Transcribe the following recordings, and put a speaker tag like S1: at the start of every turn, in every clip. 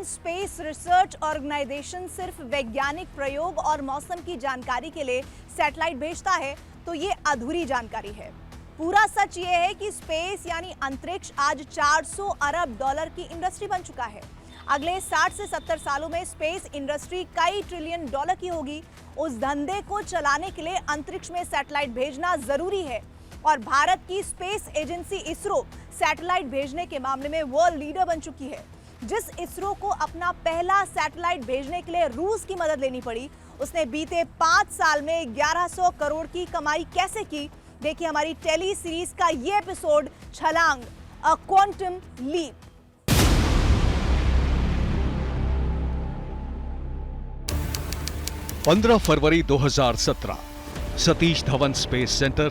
S1: Space research organisation सिर्फ वैज्ञानिक प्रयोग और मौसम की जानकारी के लिए सैटेलाइट भेजता है तो ये अधूरी जानकारी है। पूरा सच ये है कि स्पेस यानी अंतरिक्ष आज 400 अरब डॉलर की इंडस्ट्री बन चुका है। अगले 60 से 70 सालों में स्पेस इंडस्ट्री कई ट्रिलियन डॉलर की होगी। उस धंधे को चलाने के लिए अंतरिक्ष में सैटेलाइट भेजना जरूरी है और भारत की स्पेस एजेंसी इसरो सैटेलाइट भेजने के मामले में वर्ल्ड लीडर बन चुकी है। जिस इसरो को अपना पहला सैटेलाइट भेजने के लिए रूस की मदद लेनी पड़ी, उसने बीते 5 साल में 1100 करोड़ की कमाई कैसे की, देखिए हमारी टेली सीरीज का ये एपिसोड छलांग, अ क्वांटम लीप।
S2: पंद्रह फरवरी 2017 सतीश धवन स्पेस सेंटर,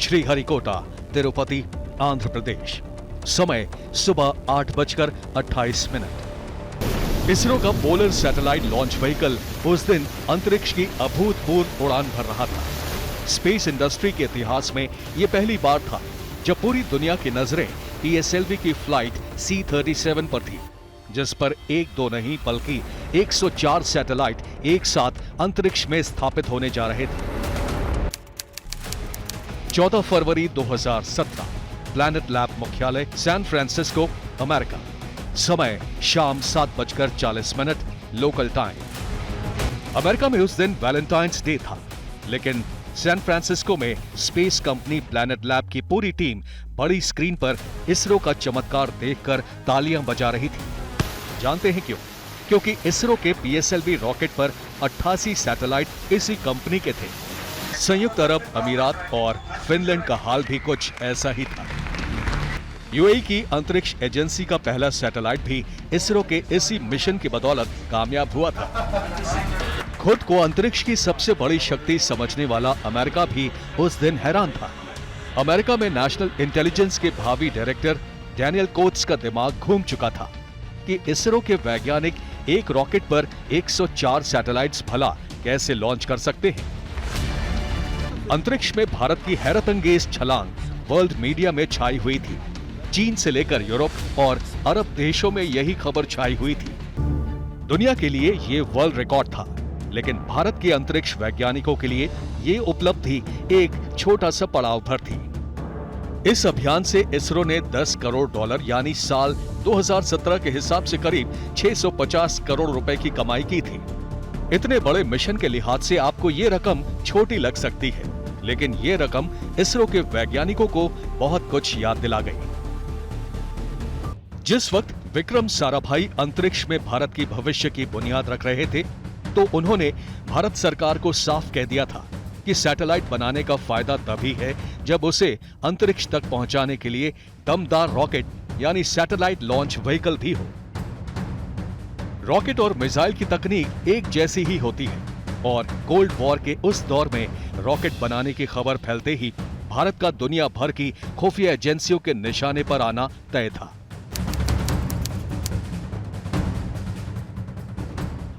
S2: श्रीहरिकोटा, तिरुपति, आंध्र प्रदेश। समय सुबह 8:28। इसरो का पोलर सैटेलाइट लॉन्च व्हीकल उस दिन अंतरिक्ष की अभूतपूर्व उड़ान भर रहा था। स्पेस इंडस्ट्री के इतिहास में यह पहली बार था जब पूरी दुनिया की नजरें पीएसएलवी की फ्लाइट C-37 पर थी, जिस पर एक दो नहीं बल्कि 104 सैटेलाइट एक साथ अंतरिक्ष में स्थापित होने जा रहे थे। 14 फरवरी 2017 प्लैनेट लैब मुख्यालय, सैन फ्रांसिस्को, अमेरिका। समय शाम 7:40 लोकल टाइम। अमेरिका में उस दिन वैलेंटाइंस डे था, लेकिन सैन फ्रांसिस्को में स्पेस कंपनी प्लैनेट लैब की पूरी टीम बड़ी स्क्रीन पर इसरो का चमत्कार देखकर तालियां बजा रही थी। जानते हैं क्यों? क्योंकि इसरो के पीएसएलवी रॉकेट पर 88 सैटेलाइट इसी कंपनी के थे। संयुक्त अरब अमीरात और फिनलैंड का हाल भी कुछ ऐसा ही था। यूएई की अंतरिक्ष एजेंसी का पहला सैटेलाइट भी इसरो के इसी मिशन की बदौलत कामयाब हुआ था। खुद को अंतरिक्ष की सबसे बड़ी शक्ति समझने वाला अमेरिका भी उस दिन हैरान था। अमेरिका में नेशनल इंटेलिजेंस के भावी डायरेक्टर डैनियल कोट्स का दिमाग घूम चुका था कि इसरो के वैज्ञानिक एक रॉकेट पर 104 सैटेलाइट्स भला कैसे लॉन्च कर सकते हैं। अंतरिक्ष में भारत की हैरतअंगेज छलांग वर्ल्ड मीडिया में छाई हुई थी। चीन से लेकर यूरोप और अरब देशों में यही खबर छाई हुई थी। दुनिया के लिए ये वर्ल्ड रिकॉर्ड था, लेकिन भारत के अंतरिक्ष वैज्ञानिकों के लिए ये उपलब्धि एक छोटा सा पड़ाव भर थी। इस अभियान से इसरो ने 10 करोड़ डॉलर यानी साल 2017 के हिसाब से करीब 650 करोड़ रुपए की कमाई की थी। इतने बड़े मिशन के लिहाज से आपको ये रकम छोटी लग सकती है, लेकिन ये रकम इसरो के वैज्ञानिकों को बहुत कुछ याद दिला गई। जिस वक्त विक्रम साराभाई अंतरिक्ष में भारत की भविष्य की बुनियाद रख रहे थे, तो उन्होंने भारत सरकार को साफ कह दिया था कि सैटेलाइट बनाने का फायदा तभी है जब उसे अंतरिक्ष तक पहुंचाने के लिए दमदार रॉकेट यानी सैटेलाइट लॉन्च व्हीकल भी हो। रॉकेट और मिसाइल की तकनीक एक जैसी ही होती है और कोल्ड वॉर के उस दौर में रॉकेट बनाने की खबर फैलते ही भारत का दुनिया भर की खुफिया एजेंसियों के निशाने पर आना तय था।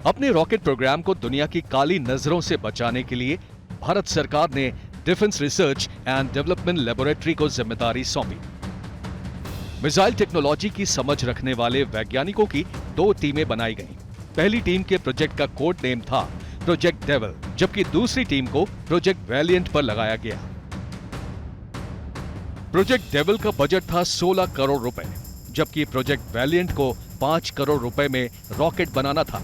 S2: अपने रॉकेट प्रोग्राम को दुनिया की काली नजरों से बचाने के लिए भारत सरकार ने defence research and development laboratory को जिम्मेदारी सौंपी। मिसाइल टेक्नोलॉजी की समझ रखने वाले वैज्ञानिकों की 2 टीमें बनाई गईं। पहली टीम के प्रोजेक्ट का कोड नेम था प्रोजेक्ट डेविल, जबकि दूसरी टीम को प्रोजेक्ट वैलिएंट पर लगाया गया। प्रोजेक्ट डेविल का बजट था 16 करोड़ रुपए, जबकि प्रोजेक्ट वैलिएंट को 5 करोड़ रुपए में रॉकेट बनाना था।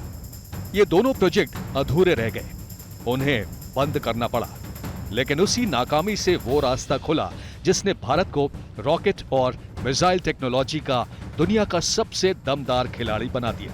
S2: ये दोनों प्रोजेक्ट अधूरे रह गए, उन्हें बंद करना पड़ा। लेकिन उसी नाकामी से वो रास्ता खुला जिसने भारत को रॉकेट और मिसाइल टेक्नोलॉजी का दुनिया का सबसे दमदार खिलाड़ी बना दिया।